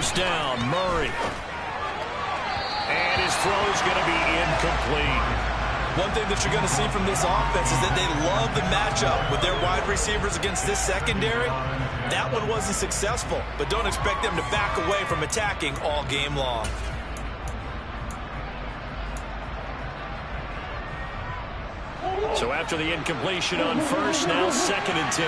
first down. Murray. And his throw is going to be incomplete. One thing that you're going to see from this offense is that they love the matchup with their wide receivers against this secondary. That one wasn't successful, but don't expect them to back away from attacking all game long. So after the incompletion on first, now 2nd and 10.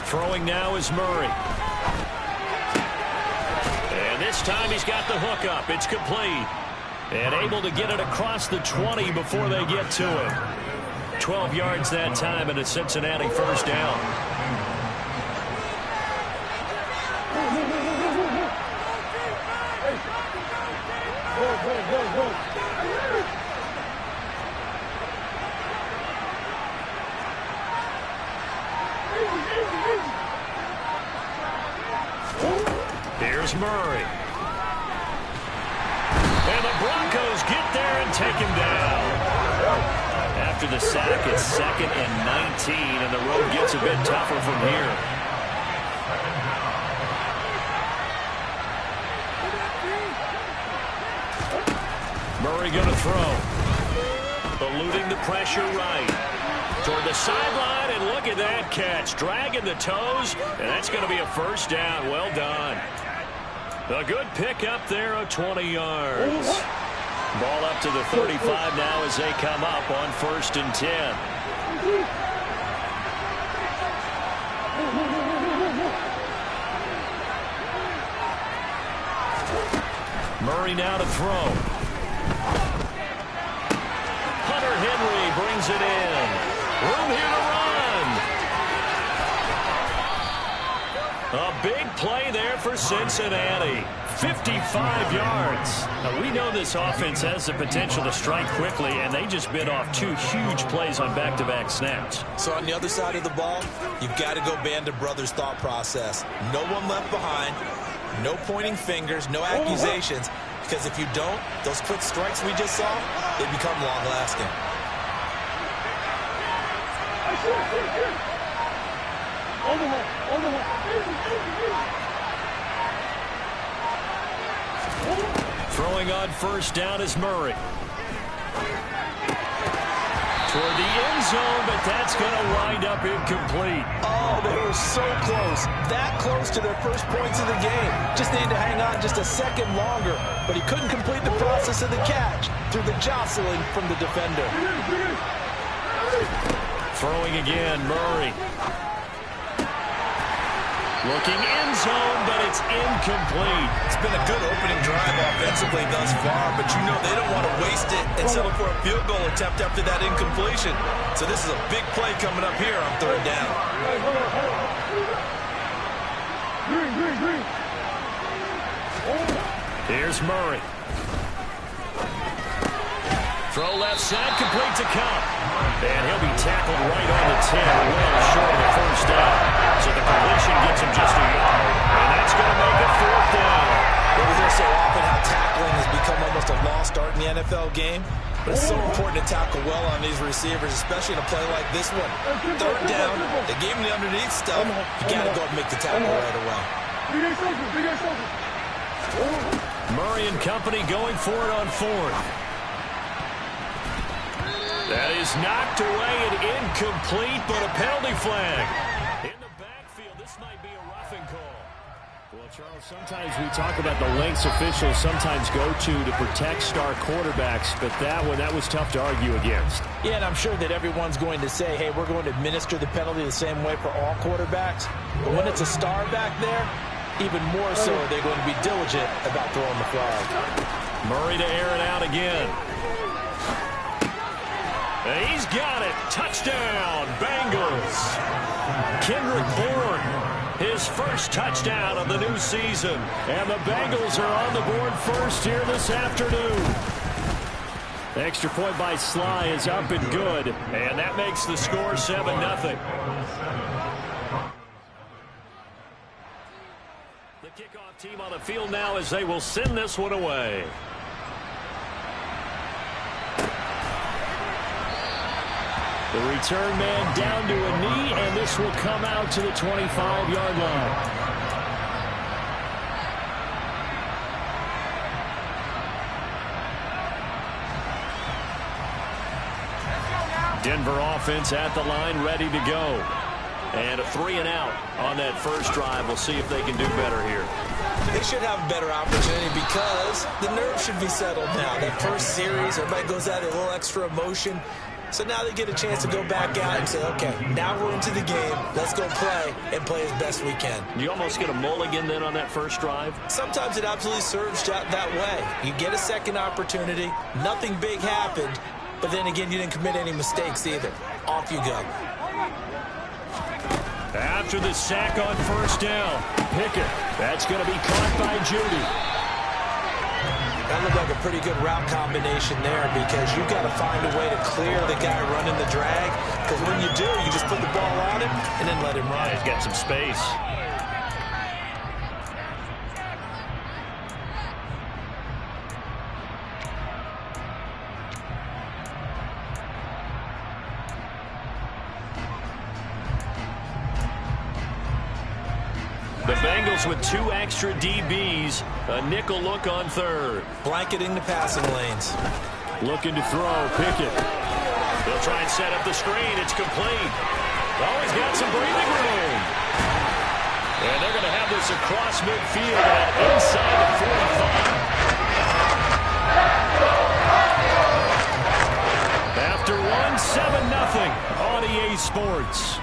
Throwing now is Murray. And this time he's got the hook up. It's complete. And able to get it across the 20 before they get to it. 12 yards that time, and a Cincinnati first down. Here's Murray. And the Broncos get there and take him down. After the sack, it's 2nd and 19, and the road gets a bit tougher from here. Murray going to throw. Eluding the pressure right. Toward the sideline, and look at that catch. Dragging the toes, and that's going to be a first down. Well done. A good pick up there of 20 yards. Ball up to the 35 now as they come up on 1st and 10. Murray now to throw. Hunter Henry brings it in. Room here to run. A big play there for Cincinnati. 55 yards. Now, we know this offense has the potential to strike quickly, and they just bit off 2 huge plays on back-to-back snaps. So on the other side of the ball, you've got to go Band of Brothers thought process. No one left behind, no pointing fingers, no accusations, because if you don't, those quick strikes we just saw, they become long-lasting. Throwing on first down is Murray. Toward the end zone, but that's going to wind up incomplete. Oh, they were so close. That close to their first points of the game. Just needed to hang on just a second longer, but he couldn't complete the process of the catch through the jostling from the defender. Throwing again, Murray. Looking end zone, but it's incomplete. It's been a good opening drive offensively thus far, but you know they don't want to waste it and settle for a field goal attempt after that incompletion. So this is a big play coming up here on 3rd down. Here's Murray. Throw left side, complete to Cup. And he'll be tackled right on the 10, well short of the first down. So the completion gets him just a yard. And that's going to make it 4th down. We hear so often how tackling has become almost a lost art in the NFL game. But it's so important to tackle well on these receivers, especially in a play like this one. 3rd down, they gave him the underneath stuff. You got to go and make the tackle right away. Murray and company going for it on 4th. That is knocked away and incomplete, but a penalty flag. In the backfield, this might be a roughing call. Well, Charles, sometimes we talk about the lengths officials sometimes go to protect star quarterbacks, but that was tough to argue against. Yeah, and I'm sure that everyone's going to say, hey, we're going to administer the penalty the same way for all quarterbacks. But when it's a star back there, even more so are they going to be diligent about throwing the flag. Murray to air it out again. And he's got it. Touchdown, Bengals. Kendrick Bourne, his first touchdown of the new season. And the Bengals are on the board first here this afternoon. The extra point by Sly is up and good. And that makes the score 7-0. The kickoff Team on the field now as they will send this one away. The return man down to a knee, and this will come out to the 25-yard line. Denver offense at the line, ready to go. And a 3-and-out on that first drive. We'll see if they can do better here. They should have a better opportunity because the nerves should be settled now. That first series, everybody goes out a little extra emotion. So now they get a chance to go back out and say, okay, now we're into the game. Let's go play and play as best we can. You almost get a mulligan then on that first drive? Sometimes it absolutely serves that way. You get a second opportunity. Nothing big happened. But then again, you didn't commit any mistakes either. Off you go. After the sack on first down, Pickett. That's going to be caught by Judy. That looked like a pretty good route combination there because you've got to find a way to clear the guy running the drag. Because when you do, you just put the ball on him and then let him run. Yeah, he's got some space. The Bengals with 2 extra DBs. A nickel look on third. Blanketing the passing lanes. Looking to throw. Pickett. They'll try and set up the screen. It's complete. Oh, he's got some breathing room. And they're going to have this across midfield and inside the 45. After one, 7-0 on EA Sports.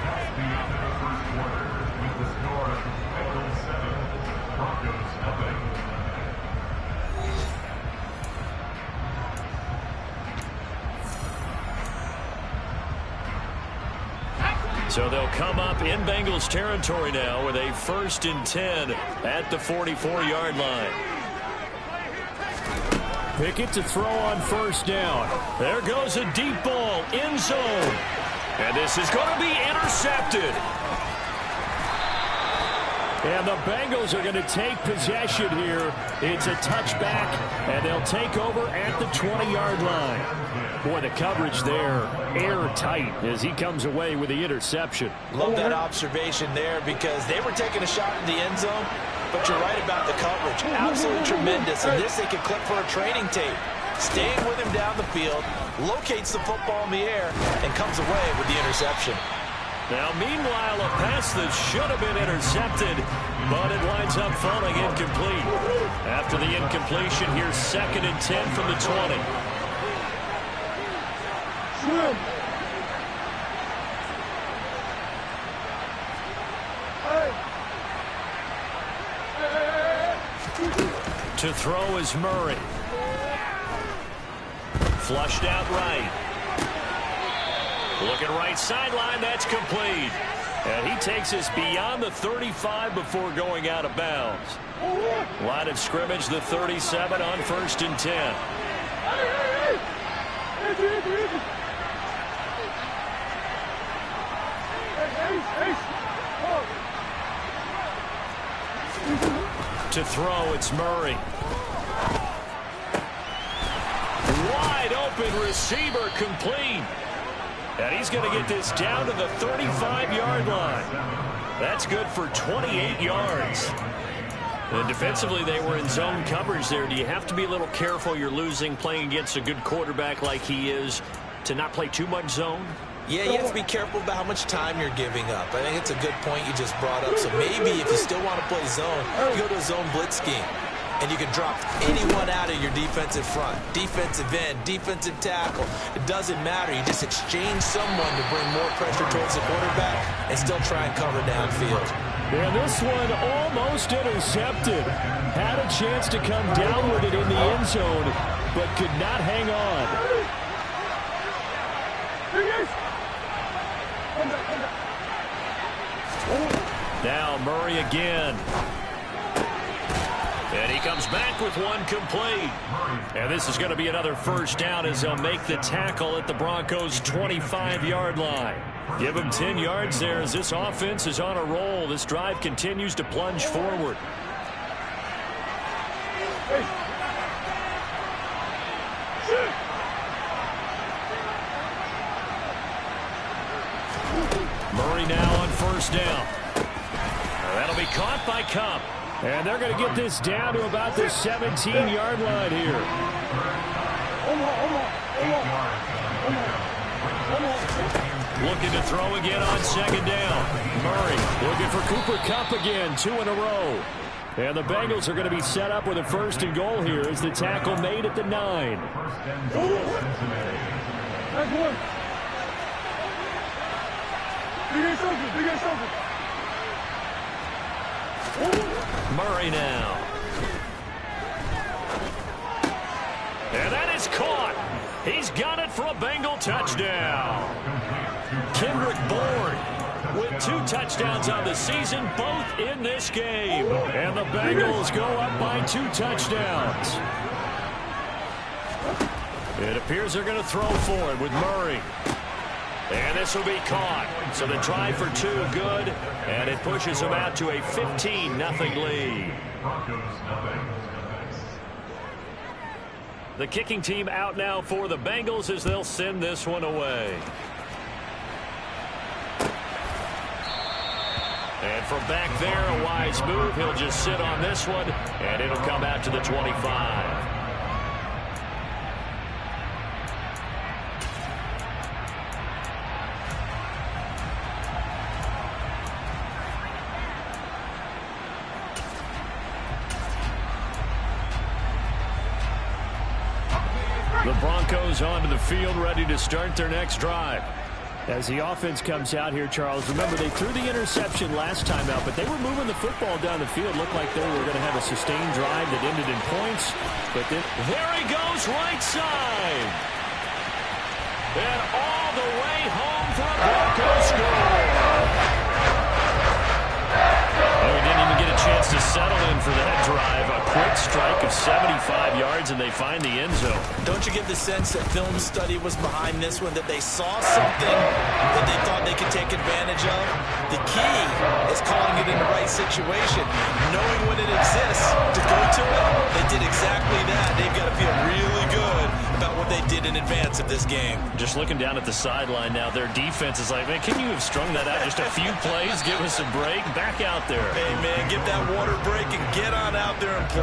So they'll come up in Bengals territory now with a 1st and 10 at the 44-yard line. Pickett to throw on first down. There goes a deep ball, end zone. And this is going to be intercepted. And the Bengals are going to take possession here. It's a touchback, and they'll take over at the 20-yard line. Boy, the coverage there, airtight as he comes away with the interception. Love that observation there because they were taking a shot in the end zone, but you're right about the coverage. Absolutely tremendous. And this they could clip for a training tape. Staying with him down the field, locates the football in the air, and comes away with the interception. Now, meanwhile, a pass that should have been intercepted, but it winds up falling incomplete. After the incompletion, here's 2nd and 10 from the 20. To throw is Murray. Flushed out right. Looking right sideline, that's complete. And he takes us beyond the 35 before going out of bounds. Line of scrimmage, the 37 on 1st and 10. To throw, it's Murray. Wide open receiver, complete. And he's going to get this down to the 35-yard line. That's good for 28 yards. And defensively, they were in zone coverage there. Do you have to be a little careful? You're losing, playing against a good quarterback like he is, to not play too much zone? Yeah, you have to be careful about how much time you're giving up. I think it's a good point you just brought up. So maybe if you still want to play zone, you go to a zone blitz scheme. And you can drop anyone out of your defensive front. Defensive end, defensive tackle. It doesn't matter. You just exchange someone to bring more pressure towards the quarterback and still try and cover downfield. And this one almost intercepted. Had a chance to come down with it in the end zone, but could not hang on. Now Murray again. And he comes back with one complete. And this is going to be another first down as they'll make the tackle at the Broncos' 25-yard line. Give them 10 yards there as this offense is on a roll. This drive continues to plunge forward. first down. That'll be caught by Cup. And they're going to get this down to about the 17-yard line here. Looking to throw again on second down. Murray looking for Cooper Kupp again, 2 in a row. And the Bengals are going to be set up with a first and goal here as the tackle made at the 9. Murray now. And that is caught. He's got it for a Bengal touchdown. Kendrick Bourne with 2 touchdowns on the season, both in this game. And the Bengals go up by 2 touchdowns. It appears they're going to throw for it with Murray. And this will be caught. So the try for 2 good, and it pushes them out to a 15-0 lead. The kicking team out now for the Bengals as they'll send this one away. And from back there, a wise move. He'll just sit on this one, and it'll come out to the 25. The Broncos onto the field, ready to start their next drive. As the offense comes out here, Charles, remember they threw the interception last time out, but they were moving the football down the field. Looked like they were going to have a sustained drive that ended in points. But then there he goes, right side. And all the way home for a Broncos score. Oh, he didn't even get a chance to settle in for that drive. A quick strike of 75 yards, and they find the end zone. Don't you get the sense that film study was behind this one, that they saw something that they thought they could take advantage of? The key is calling it in the right situation, knowing when it exists to go to it. They did exactly that. They've got to feel really good about what they did in advance of this game. Just looking down at the sideline now, their defense is like, man, can you have strung that out just a few plays? Give us a break. Back out there. Hey, man, give that water break and get on out there and play.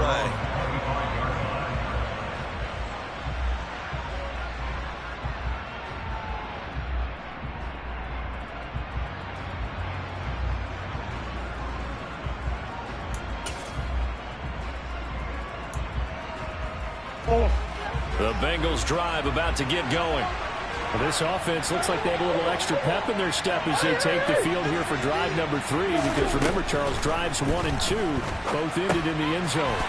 The Bengals drive about to get going. Well, this offense looks like they have a little extra pep in their step as they take the field here for drive number 3, because remember, Charles, drives 1 and 2 both ended in the end zone.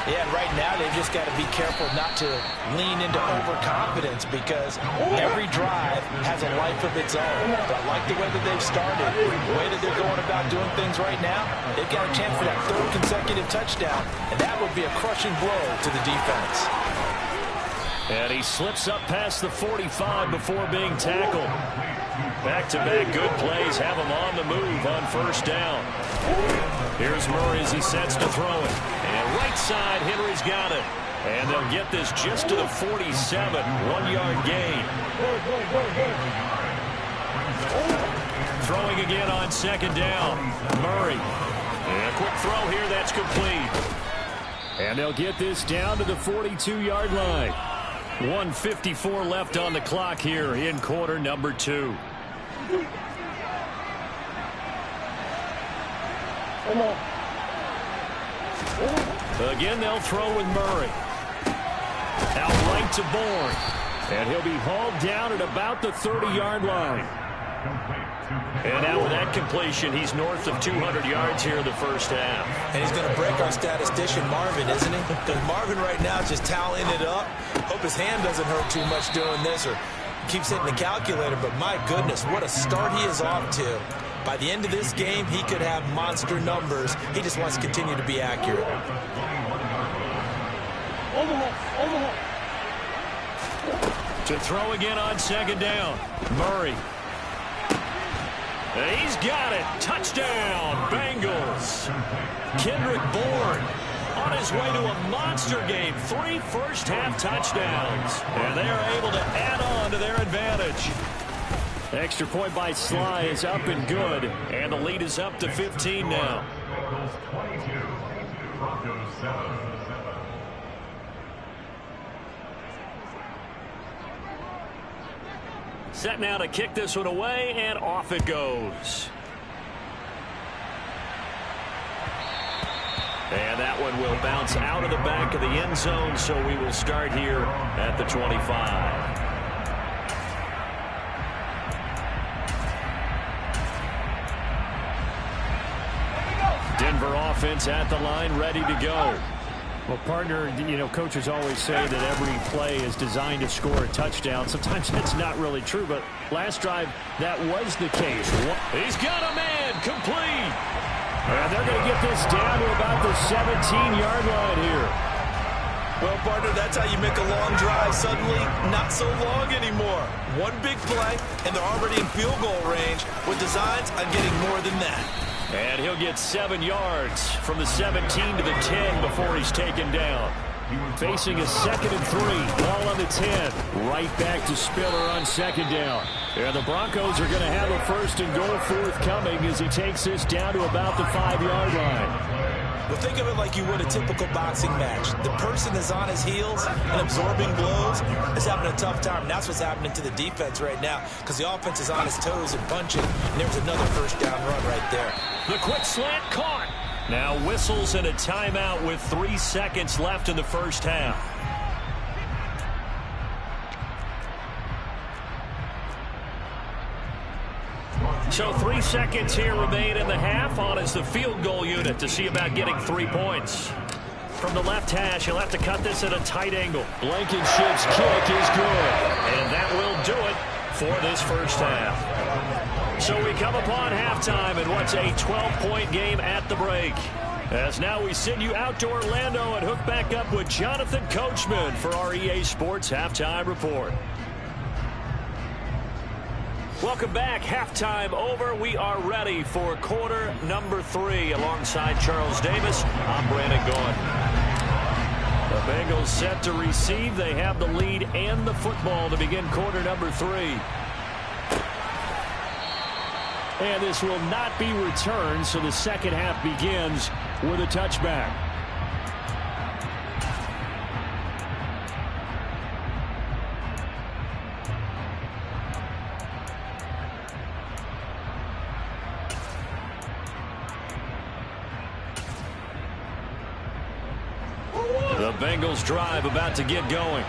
Yeah, and right now they've just got to be careful not to lean into overconfidence, because every drive has a life of its own. But I like the way that they've started, the way that they're going about doing things right now. They've got a chance for that 3rd consecutive touchdown, and that would be a crushing blow to the defense. And he slips up past the 45 before being tackled. Back-to-back good plays have him on the move on first down. Here's Murray as he sets to throw it. And right side, Henry's got it. And they'll get this just to the 47, 1-yard gain. Throwing again on second down. Murray. And a quick throw here, that's complete. And they'll get this down to the 42-yard line. 1:54 left on the clock here in quarter number 2. Again, they'll throw with Murray. Out right to Bourne. And he'll be hauled down at about the 30-yard line. And now with that completion, he's north of 200 yards here in the first half. And he's going to break our statistician Marvin, isn't he? Because Marvin right now is just tallying it up. Hope his hand doesn't hurt too much doing this, or keeps hitting the calculator. But my goodness, what a start he is off to. By the end of this game, he could have monster numbers. He just wants to continue to be accurate. To throw again on second down. Murray. He's got it. Touchdown, Bengals. Kendrick Bourne on his way to a monster game. 3 first-half touchdowns. And they are able to add on to their advantage. Extra point by Sly is up and good, and the lead is up to 15 now. Set now to kick this one away, and off it goes. And that one will bounce out of the back of the end zone, so we will start here at the 25. Denver offense at the line, ready to go. Well, partner, coaches always say that every play is designed to score a touchdown. Sometimes that's not really true, but last drive, that was the case. He's got a man, complete. And they're going to get this down to about the 17-yard line here. Well, partner, that's how you make a long drive suddenly not so long anymore. One big play, and they're already in field goal range with designs on getting more than that. And he'll get 7 yards from the 17 to the 10 before he's taken down. Facing a 2nd and 3. Ball on the 10. Right back to Spiller on 2nd down. And the Broncos are going to have a 1st and goal forthcoming as he takes this down to about the 5-yard line. Well, think of it like you would a typical boxing match. The person is on his heels and absorbing blows is having a tough time. And that's what's happening to the defense right now because the offense is on his toes and punching. And there was another 1st down run right there. The quick slant caught. Now whistles and a timeout with 3 seconds left in the first half. So 3 seconds here remain in the half. On is the field goal unit to see about getting 3 points. From the left hash, he'll have to cut this at a tight angle. Blankenship's kick is good. And that will do it for this first half. So we come upon halftime in what's a 12-point game at the break. As now we send you out to Orlando and hook back up with Jonathan Coachman for our EA Sports Halftime Report. Welcome back. Halftime over. We are ready for quarter number 3 alongside Charles Davis. I'm Brandon Gaudin. The Bengals set to receive. They have the lead and the football to begin quarter number 3. And this will not be returned, so the second half begins with a touchback. The Bengals drive about to get going.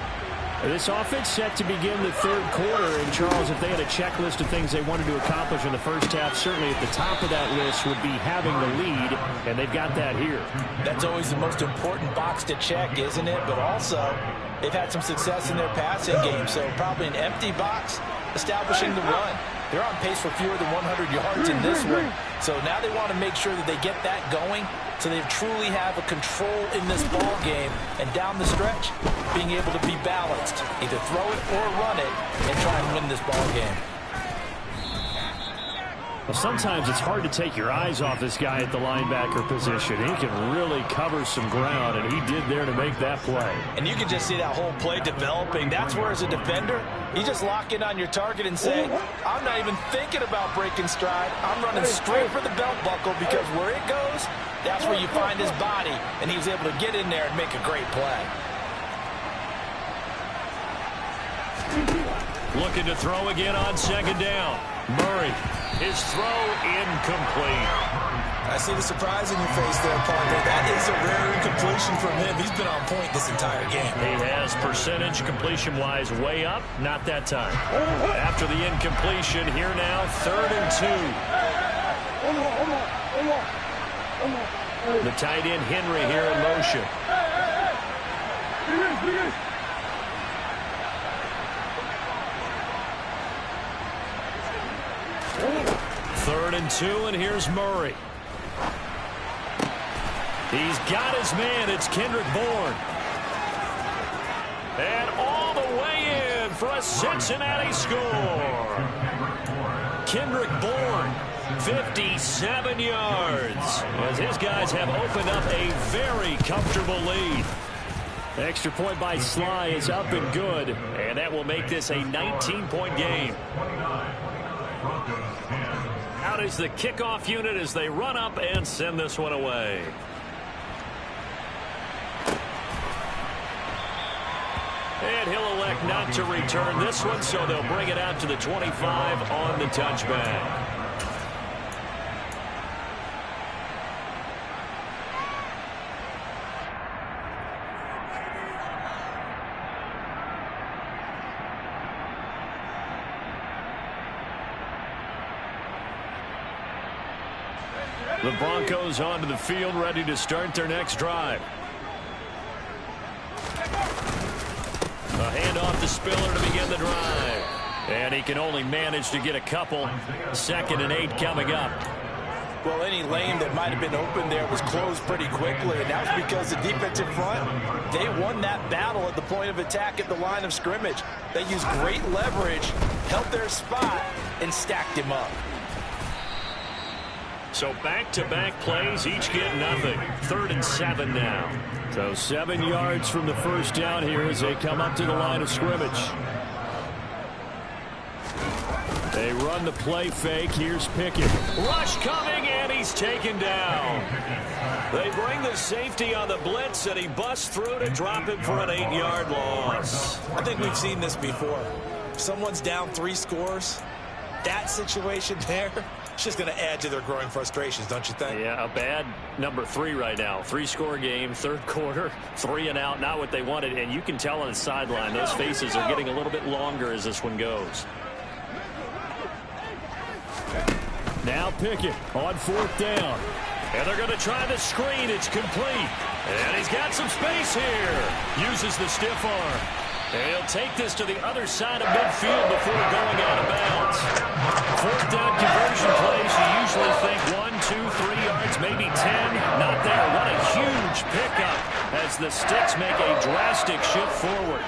This offense set to begin the 3rd quarter. And, Charles, if they had a checklist of things they wanted to accomplish in the first half, certainly at the top of that list would be having the lead, and they've got that here. That's always the most important box to check, isn't it? But also, they've had some success in their passing game, so probably an empty box establishing the run. They're on pace for fewer than 100 yards in this one. So now they want to make sure that they get that going so they truly have a control in this ball game. And down the stretch, being able to be balanced. Either throw it or run it and try and win this ball game. Well, sometimes it's hard to take your eyes off this guy at the linebacker position. He can really cover some ground, and he did there to make that play. And you can just see that whole play developing. That's where, as a defender, you just lock in on your target and say, I'm not even thinking about breaking stride. I'm running straight for the belt buckle because where it goes, that's where you find his body. And he was able to get in there and make a great play. Looking to throw again on 2nd down. Murray. His throw incomplete. I see the surprise in your face there, partner. That is a rare incompletion from him. He's been on point this entire game. He has percentage completion-wise way up. Not that time. After the incompletion, here now, 3rd and 2. The tight end Henry here in motion. 3rd and 2, and here's Murray. He's got his man. It's Kendrick Bourne. And all the way in for a Cincinnati score. Kendrick Bourne, 57 yards. As his guys have opened up a very comfortable lead. The extra point by Sly is up and good. And that will make this a 19-point game. Out is the kickoff unit as they run up and send this one away. And he'll elect not to return this one, so they'll bring it out to the 25 on the touchback. The Broncos onto the field, ready to start their next drive. A handoff to Spiller to begin the drive. And he can only manage to get a couple. 2nd and 8 coming up. Well, any lane that might have been open there was closed pretty quickly, and that was because the defensive front, they won that battle at the point of attack at the line of scrimmage. They used great leverage, held their spot, and stacked him up. So back-to-back plays, each get nothing. 3rd and 7 now. So 7 yards from the first down here as they come up to the line of scrimmage. They run the play fake. Here's Pickett. Rush coming, and he's taken down. They bring the safety on the blitz, and he busts through to drop him for an 8-yard loss. I think we've seen this before. Someone's down 3 scores. That situation there, it's just going to add to their growing frustrations, don't you think? Yeah, a bad number 3 right now. 3-score game, 3rd quarter, 3 and out, not what they wanted. And you can tell on the sideline, those faces are getting a little bit longer as this one goes. Now Pickett on 4th down. And they're going to try the screen. It's complete. And he's got some space here. Uses the stiff arm. And he'll take this to the other side of midfield before going out of bounds. 4th down conversion plays, you usually think 1, 2, 3 yards, maybe 10. Not there. What a huge pickup as the Sticks make a drastic shift forward.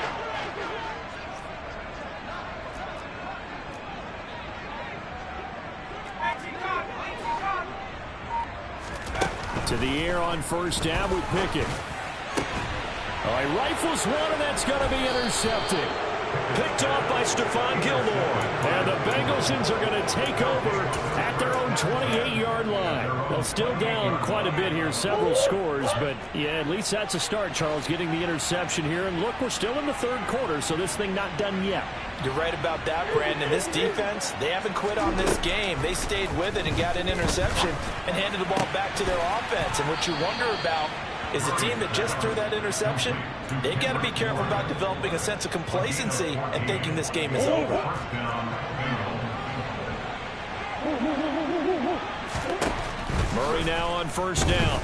To the air on 1st down with Pickett. Oh, he rifles one, and that's going to be intercepted. Picked off by Stephon Gilmore. And the Bengals are going to take over at their own 28-yard line. They'll still down quite a bit here, several scores, but yeah, at least that's a start, Charles, getting the interception here. And look, we're still in the 3rd quarter, so this thing not done yet. You're right about that, Brandon. This defense, they haven't quit on this game. They stayed with it and got an interception and handed the ball back to their offense. And what you wonder about is the team that just threw that interception, they've got to be careful about developing a sense of complacency and thinking this game is over. Murray now on 1st down.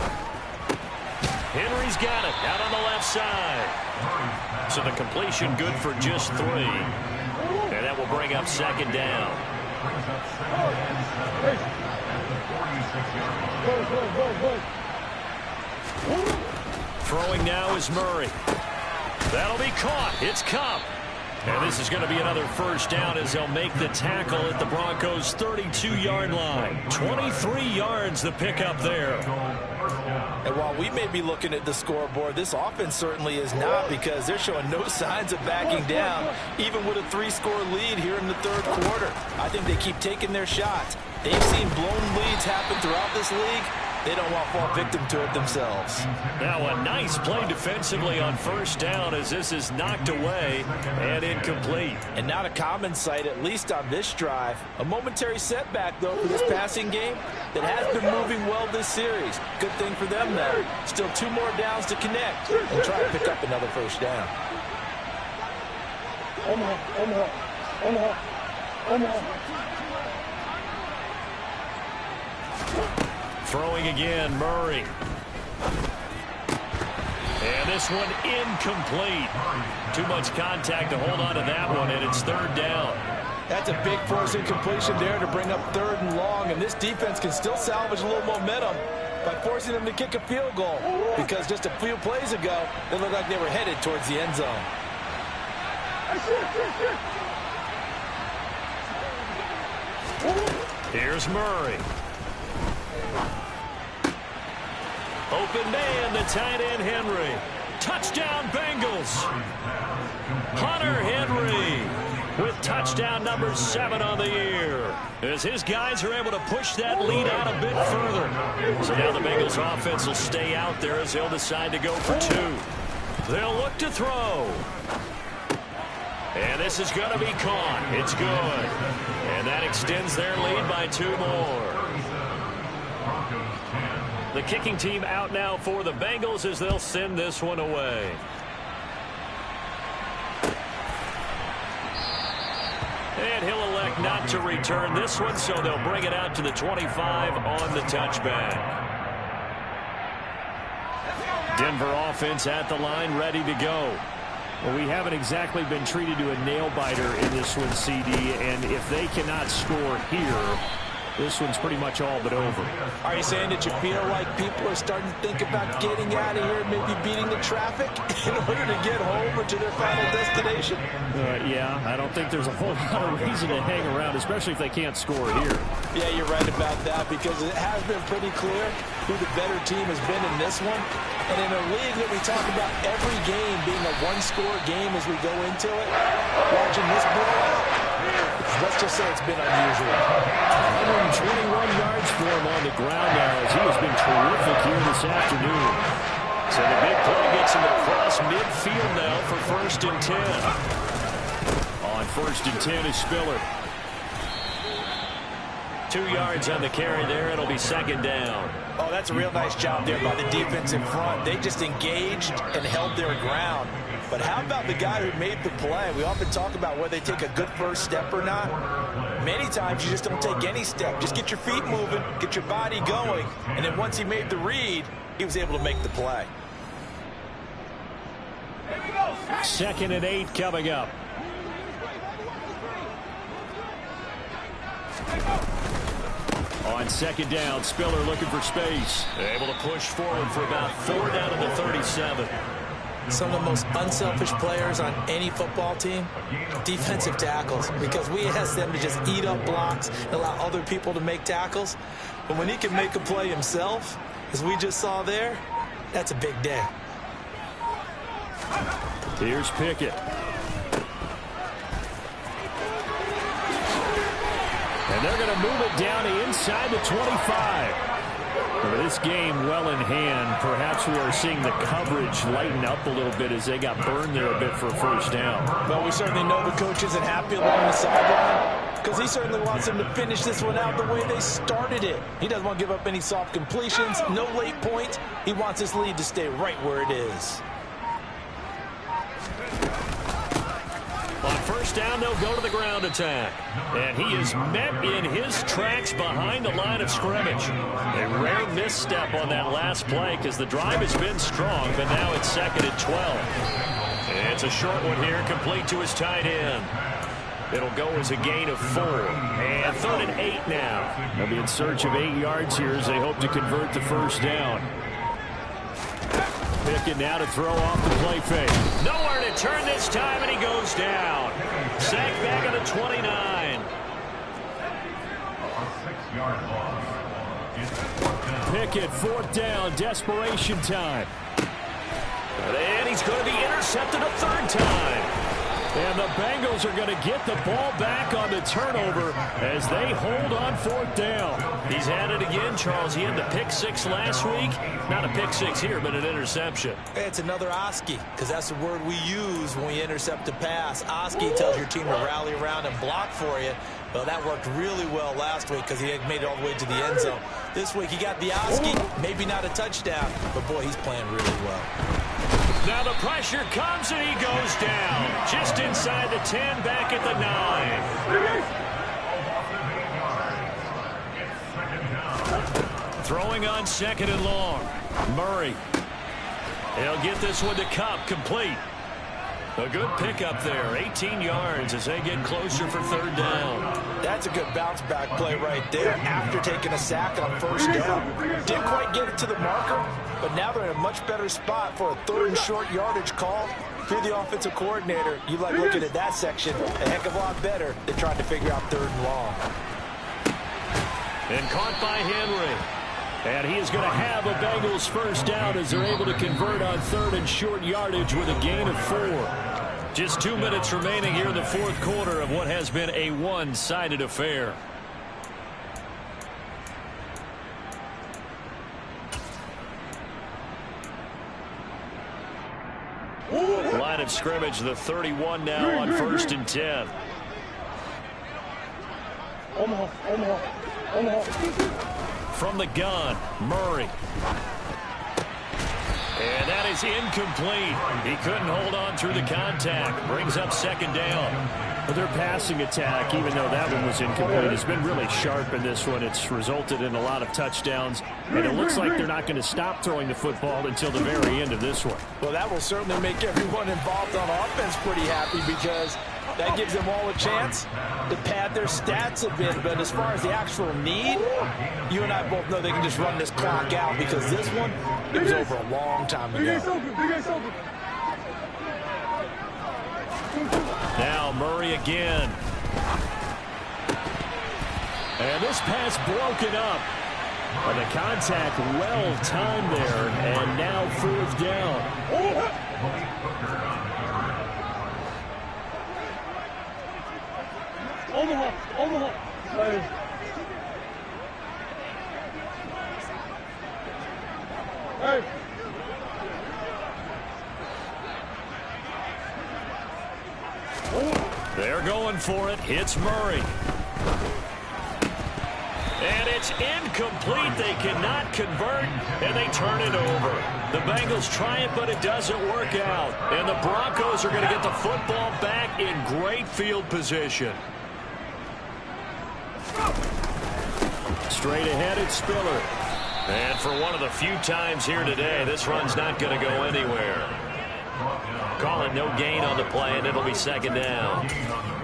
Henry's got it out on the left side. So the completion good for just 3. And that will bring up 2nd down. Throwing now is Murray. That'll be caught. It's Cup. And this is going to be another 1st down as they'll make the tackle at the Broncos' 32-yard line. 23 yards the pickup there. And while we may be looking at the scoreboard, this offense certainly is not, because they're showing no signs of backing down, even with a 3-score lead here in the 3rd quarter. I think they keep taking their shots. They've seen blown leads happen throughout this league. They don't want to fall victim to it themselves. Now a nice play defensively on 1st down as this is knocked away and incomplete. And not a common sight, at least on this drive. A momentary setback, though, for this passing game that has been moving well this series. Good thing for them, though. Still 2 more downs to connect and try to pick up another 1st down. Throwing again, Murray. And this one incomplete. Too much contact to hold on to that one, and it's 3rd down. That's a big force incompletion there to bring up 3rd and long, and this defense can still salvage a little momentum by forcing them to kick a field goal, because just a few plays ago, they looked like they were headed towards the end zone. Here's Murray. Open man, the tight end Henry. Touchdown Bengals. Hunter Henry with Touchdown number 7 on the year, as his guys are able to push that lead out a bit further. So now the Bengals offense will stay out there as they'll decide to go for 2. They'll look to throw. And this is going to be caught. It's good. And that extends their lead by 2 more. The kicking team out now for the Bengals as they'll send this one away. And he'll elect not to return this one, so they'll bring it out to the 25 on the touchback. Denver offense at the line, ready to go. Well, we haven't exactly been treated to a nail-biter in this one, CD, and if they cannot score here, this one's pretty much all but over. Are you saying that you feel like people are starting to think about getting out of here, maybe beating the traffic in order to get home or to their final destination? Yeah, I don't think there's a whole lot of reason to hang around, especially if they can't score here. Yeah, you're right about that, because it has been pretty clear who the better team has been in this one. And in a league that we talk about every game being a one-score game as we go into it, watching this blowout, let's just say it's been unusual. 121 yards for him on the ground now, as he has been terrific here this afternoon. So the big play gets him across midfield now for 1st and 10. On 1st and 10 is Spiller. 2 yards on the carry there. It'll be 2nd down. Oh, that's a real nice job there by the defense in front. They just engaged and held their ground. But how about the guy who made the play? We often talk about whether they take a good first step or not. Many times you just don't take any step. Just get your feet moving, get your body going, and then once he made the read, he was able to make the play. 2nd and 8 coming up. On 2nd down, Spiller looking for space. Able to push forward for about 4 down to the 37. Some of the most unselfish players on any football team, defensive tackles, because we ask them to just eat up blocks and allow other people to make tackles. But when he can make a play himself, as we just saw there, that's a big day. Here's Pickett. And they're going to move it down to inside the 25. With this game well in hand, perhaps we are seeing the coverage lighten up a little bit as they got burned there a bit for a 1st down. Well, we certainly know the coach isn't happy along the sideline, because he certainly wants them to finish this one out the way they started it. He doesn't want to give up any soft completions, no late points. He wants this lead to stay right where it is. On 1st down, they'll go to the ground attack. And he is met in his tracks behind the line of scrimmage. A rare misstep on that last play because the drive has been strong, but now it's 2nd and 12. And it's a short one here, complete to his tight end. It'll go as a gain of 4. And 3rd and 8 now. They'll be in search of 8 yards here as they hope to convert the 1st down. Pickett now to throw off the play fake. Nowhere to turn this time, and he goes down. Sacked back at the 29. Pickett, 4th down, desperation time. And he's going to be intercepted a 3rd time. And the Bengals are going to get the ball back on the turnover as they hold on 4th down. He's had it again, Charles. He had the pick 6 last week. Not a pick 6 here, but an interception. It's another Oski, because that's the word we use when we intercept a pass. Oski tells your team to rally around and block for you. Well, that worked really well last week because he had made it all the way to the end zone. This week he got the Oski, maybe not a touchdown, but boy, he's playing really well. Now the pressure comes and he goes down. Just inside the 10, back at the 9. Throwing on 2nd and long. Murray. He'll get this one to Cup, complete. A good pickup there, 18 yards as they get closer for 3rd down. That's a good bounce back play right there after taking a sack on 1st down. Didn't quite get it to the marker, but now they're in a much better spot for a 3rd and short yardage call. If you're the offensive coordinator, you like looking at that section a heck of a lot better than trying to figure out 3rd and long. And caught by Henry. And he is going to have a Bengals 1st down as they're able to convert on 3rd and short yardage with a gain of 4. Just 2 minutes remaining here in the fourth quarter of what has been a one-sided affair. Line of scrimmage, the 31 now on 1st and 10. From the gun, Murray. And that is incomplete. He couldn't hold on through the contact. Brings up 2nd down. But their passing attack, even though that one was incomplete, has been really sharp in this one. It's resulted in a lot of touchdowns. And it looks like they're not going to stop throwing the football until the very end of this one. Well, that will certainly make everyone involved on offense pretty happy, because that gives them all a chance to pad their stats a bit. But as far as the actual need, you and I both know they can just run this clock out, because this one, it was over a long time ago. Now Murray again. And this pass broken up. And the contact well timed there. And now 4th down. Omaha. Hey. They're going for it. Hits Murray. And it's incomplete. They cannot convert, and they turn it over. The Bengals try it, but it doesn't work out. And the Broncos are going to get the football back in great field position. Straight ahead, it's Spiller. And for one of the few times here today, this run's not going to go anywhere. Call it no gain on the play, and it'll be 2nd down.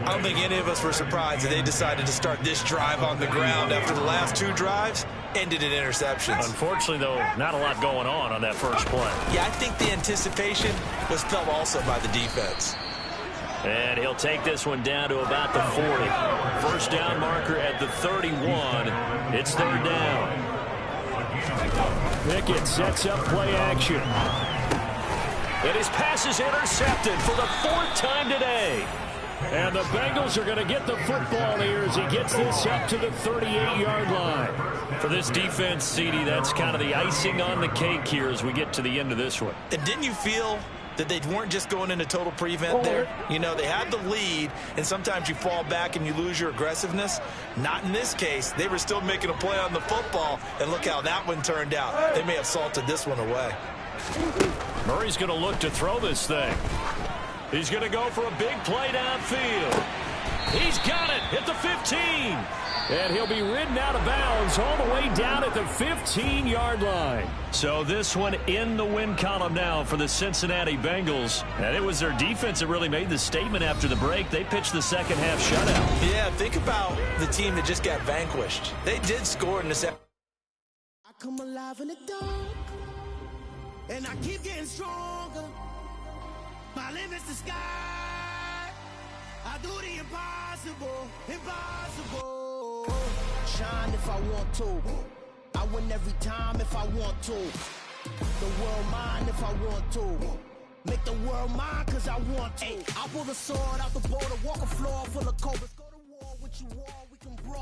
I don't think any of us were surprised that they decided to start this drive on the ground after the last 2 drives ended in interceptions. Unfortunately, though, not a lot going on that first play. Yeah, I think the anticipation was felt also by the defense. And he'll take this one down to about the 40. 1st down marker at the 31. It's 3rd down. Pickett sets up play action. And his pass is intercepted for the 4th time today. And the Bengals are going to get the football here as he gets this up to the 38-yard line. For this defense, CD, that's kind of the icing on the cake here as we get to the end of this one. And didn't you feel that they weren't just going into total prevent there? You know, they had the lead, and sometimes you fall back and you lose your aggressiveness. Not in this case. They were still making a play on the football, and look how that one turned out. They may have salted this one away. Murray's going to look to throw this thing. He's going to go for a big play downfield. He's got it at the 15. And he'll be ridden out of bounds all the way down at the 15-yard line. So this one in the win column now for the Cincinnati Bengals. And it was their defense that really made the statement after the break. They pitched the second half shutout. Yeah, think about the team that just got vanquished. They did score in the second. I come alive in the dark, and I keep getting stronger. My limit's the sky. I do the impossible, impossible. Shine if I want to. I win every time if I want to. The world mine if I want to. Make the world mine cause I want to. I pull the sword out the border, walk a floor full of cobras.